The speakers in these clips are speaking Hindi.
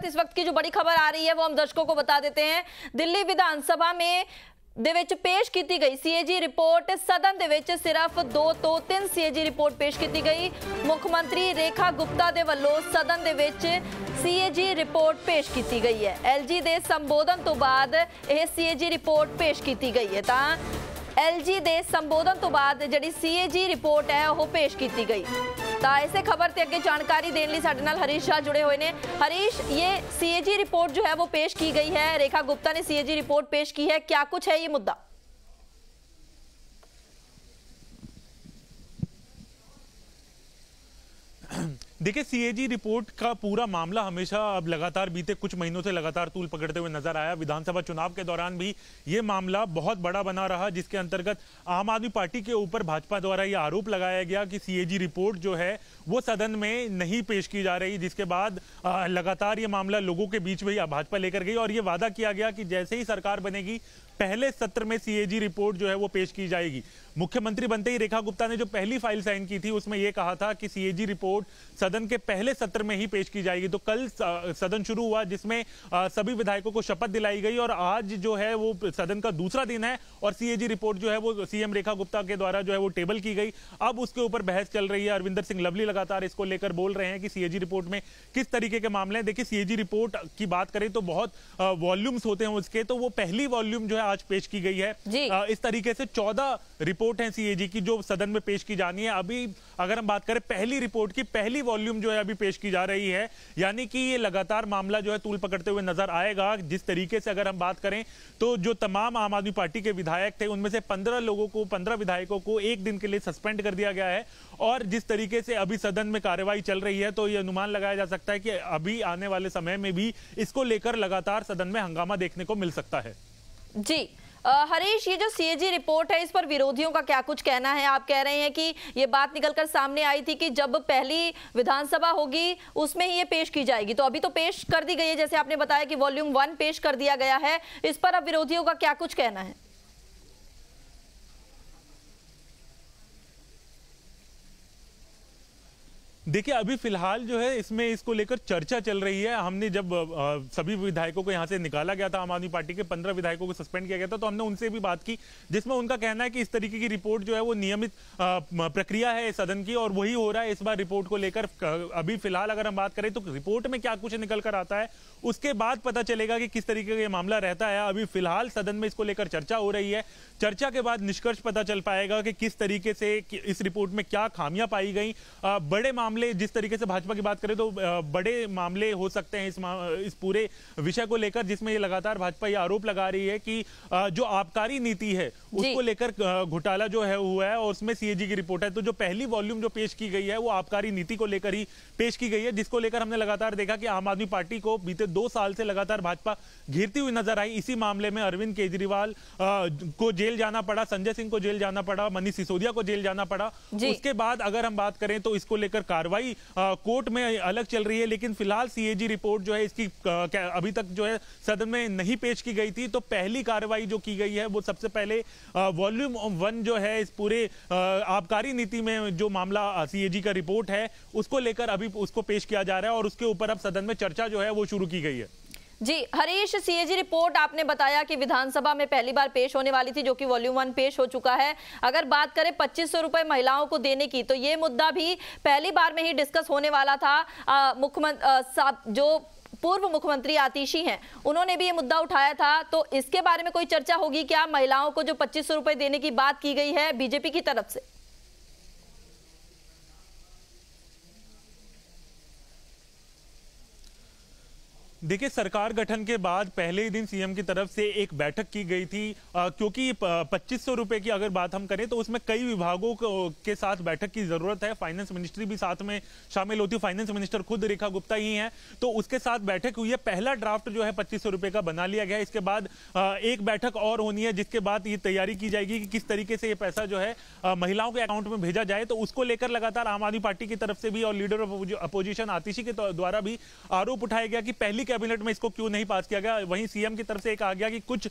इस वक्त की जो बड़ी खबर आ रही है वो हम दर्शकों को बता देते हैं। दिल्ली विधानसभा में पेश की गई सीएजी रिपोर्ट सदन दे विच सिर्फ 2 तो 3 सीएजी रिपोर्ट पेश की गई। मुख्यमंत्री रेखा गुप्ता दे वल्लों सदन दे विच सीएजी रिपोर्ट पेश की गई है। एलजी दे संबोधन तो बाद यह सीएजी रिपोर्ट पेश की गई है। तां एलजी दे संबोधन तो बाद जिहड़ी सीएजी रिपोर्ट है वह पेश की गई। तो इसे खबर से अगे जानकारी देने लिए साडे नाल हरीश शाह जुड़े हुए हैं। हरीश, ये सीएजी रिपोर्ट जो है वो पेश की गई है, रेखा गुप्ता ने सीएजी रिपोर्ट पेश की है, क्या कुछ है ये मुद्दा? देखिए, सीएजी रिपोर्ट का पूरा मामला हमेशा अब लगातार बीते कुछ महीनों से लगातार तूल पकड़ते हुए नजर आया। विधानसभा चुनाव के दौरान भी ये मामला बहुत बड़ा बना रहा, जिसके अंतर्गत आम आदमी पार्टी के ऊपर भाजपा द्वारा ये आरोप लगाया गया कि सीएजी रिपोर्ट जो है वो सदन में नहीं पेश की जा रही, जिसके बाद लगातार ये मामला लोगों के बीच में भाजपा लेकर गई और ये वादा किया गया कि जैसे ही सरकार बनेगी पहले सत्र में सीएजी रिपोर्ट जो है वो पेश की जाएगी। मुख्यमंत्री बनते ही रेखा गुप्ता ने जो पहली फाइल साइन की थी उसमें यह कहा था कि सीएजी रिपोर्ट सदन के पहले सत्र में ही पेश की जाएगी। तो कल सदन शुरू हुआ जिसमें सभी विधायकों को शपथ दिलाई गई और आज जो है वो सदन का दूसरा दिन है और सीएजी रिपोर्ट जो है वो सीएम रेखा गुप्ता के द्वारा जो है वो टेबल की गई। अब उसके ऊपर बहस चल रही है। अरविंदर सिंह लवली लगातार इसको लेकर बोल रहे हैं कि सीएजी रिपोर्ट में किस तरीके के मामले हैं। देखिए, सीएजी रिपोर्ट की बात करें तो बहुत वॉल्यूम्स होते हैं उसके, तो वो पहली वॉल्यूम जो है आज पेश की गई है। इस तरीके से 14 रिपोर्ट है सीएजी की जो सदन में पेश की जानी है। अभी अगर हम बात करें पहली रिपोर्ट की, पहली वॉल्यूम जो है अभी पेश की जा रही है, यानी कि ये लगातार मामला जो है तूल पकड़ते हुए नजर आएगा। जिस तरीके से अगर हम बात करें तो जो तमाम आम आदमी पार्टी के विधायक थे उनमें से 15 विधायकों को एक दिन के लिए सस्पेंड कर दिया गया है और जिस तरीके से अभी सदन में कार्रवाई चल रही है तो यह अनुमान लगाया जा सकता है कि अभी आने वाले समय में भी इसको लेकर लगातार सदन में हंगामा देखने को मिल सकता है। जी हरीश, ये जो सीएजी रिपोर्ट है इस पर विरोधियों का क्या कुछ कहना है? आप कह रहे हैं कि ये बात निकलकर सामने आई थी कि जब पहली विधानसभा होगी उसमें ही ये पेश की जाएगी, तो अभी तो पेश कर दी गई है, जैसे आपने बताया कि वॉल्यूम 1 पेश कर दिया गया है। इस पर अब विरोधियों का क्या कुछ कहना है? देखिए, अभी फिलहाल जो है इसमें इसको लेकर चर्चा चल रही है। हमने जब सभी विधायकों को यहां से निकाला गया था, आम आदमी पार्टी के 15 विधायकों को सस्पेंड किया गया था, तो हमने उनसे भी बात की जिसमें उनका कहना है कि इस तरीके की रिपोर्ट जो है वो नियमित प्रक्रिया है सदन की और वही हो रहा है इस बार रिपोर्ट को लेकर। अभी फिलहाल अगर हम बात करें तो रिपोर्ट में क्या कुछ निकल कर आता है उसके बाद पता चलेगा कि किस तरीके का ये मामला रहता है। अभी फिलहाल सदन में इसको लेकर चर्चा हो रही है। चर्चा के बाद निष्कर्ष पता चल पाएगा कि किस तरीके से इस रिपोर्ट में क्या खामियां पाई गई। बड़े मामले, जिस तरीके से भाजपा की बात करें तो बड़े मामले हो सकते हैं इस पूरे विषय को लेकर, जिसमें ये लगातार भाजपा ये आरोप लगा रही है कि जो आबकारी नीति है उसको लेकर घोटाला जो है हुआ है और उसमें सीएजी की रिपोर्ट है। तो जो पहली वॉल्यूम जो पेश की गई है वो आबकारी नीति को लेकर ही पेश की गई है, जिसको लेकर हमने लगातार देखा कि आम आदमी पार्टी को बीते 2 साल से लगातार भाजपा घेरती हुई नजर आई। इसी मामले में अरविंद केजरीवाल को जेल जाना पड़ा, संजय सिंह को जेल जाना पड़ा, मनीष सिसोदिया को जेल जाना पड़ा। उसके बाद अगर हम बात करें तो इसको लेकर कार्रवाई कोर्ट में अलग चल रही है, लेकिन फिलहाल सीएजी रिपोर्ट जो है इसकी अभी तक जो है सदन में नहीं पेश की गई थी। तो पहली कार्रवाई जो की गई है वो सबसे पहले वॉल्यूम 1 जो है इस पूरे आबकारी नीति में जो मामला सीएजी का रिपोर्ट है उसको लेकर अभी उसको पेश किया जा रहा है और उसके ऊपर अब सदन में चर्चा जो है वो शुरू की गई है। जी हरीश, सीएजी रिपोर्ट आपने बताया कि विधानसभा में पहली बार पेश होने वाली थी, जो कि वॉल्यूम 1 पेश हो चुका है। अगर बात करें 2500 रुपए महिलाओं को देने की, तो ये मुद्दा भी पहली बार में ही डिस्कस होने वाला था। जो पूर्व मुख्यमंत्री आतिशी हैं उन्होंने भी ये मुद्दा उठाया था, तो इसके बारे में कोई चर्चा होगी क्या? महिलाओं को जो 2500 रुपए देने की बात की गई है बीजेपी की तरफ से। देखिए, सरकार गठन के बाद पहले ही दिन सीएम की तरफ से एक बैठक की गई थी, क्योंकि 2500 रुपए की अगर बात हम करें तो उसमें कई विभागों के साथ बैठक की जरूरत है। फाइनेंस मिनिस्ट्री भी साथ में शामिल होती है, फाइनेंस मिनिस्टर खुद रेखा गुप्ता ही हैं, तो उसके साथ बैठक हुई है। पहला ड्राफ्ट जो है 2500 रुपए का बना लिया गया है। इसके बाद एक बैठक और होनी है जिसके बाद ये तैयारी की जाएगी कि किस तरीके से ये पैसा जो है महिलाओं के अकाउंट में भेजा जाए। तो उसको लेकर लगातार आम आदमी पार्टी की तरफ से भी और लीडर ऑफ अपोजिशन आतिशी के द्वारा भी आरोप उठाया गया कि पहली कैबिनेट में इसको क्यों नहीं पास किया गया। वहीं सीएम की तरफ से एक आ गया कि कुछ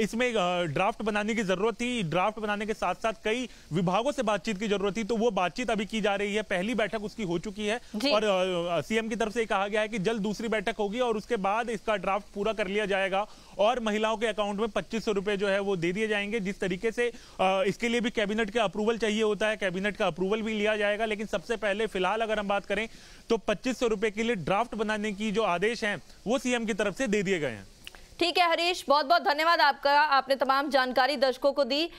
इसमें ड्राफ्ट बनाने की जरूरत थी, ड्राफ्ट बनाने के साथ साथ कई विभागों से बातचीत की जरूरत थी, तो वो बातचीत अभी की जा रही है। पहली बैठक उसकी हो चुकी है और सीएम की तरफ से कहा गया है कि जल्द दूसरी बैठक होगी और उसके बाद इसका ड्राफ्ट पूरा कर लिया जाएगा और महिलाओं के अकाउंट में 2500 रुपए जो है वो दे दिए जाएंगे। जिस तरीके से इसके लिए भी कैबिनेट का अप्रूवल चाहिए होता है, कैबिनेट का अप्रूवल भी लिया जाएगा, लेकिन सबसे पहले फिलहाल अगर हम बात करें तो 2500 रुपए के लिए ड्राफ्ट बनाने की जो आदेश हैं वो सीएम की तरफ से दे दिए गए हैं। ठीक है हरीश, बहुत बहुत धन्यवाद आपका, आपने तमाम जानकारी दर्शकों को दी।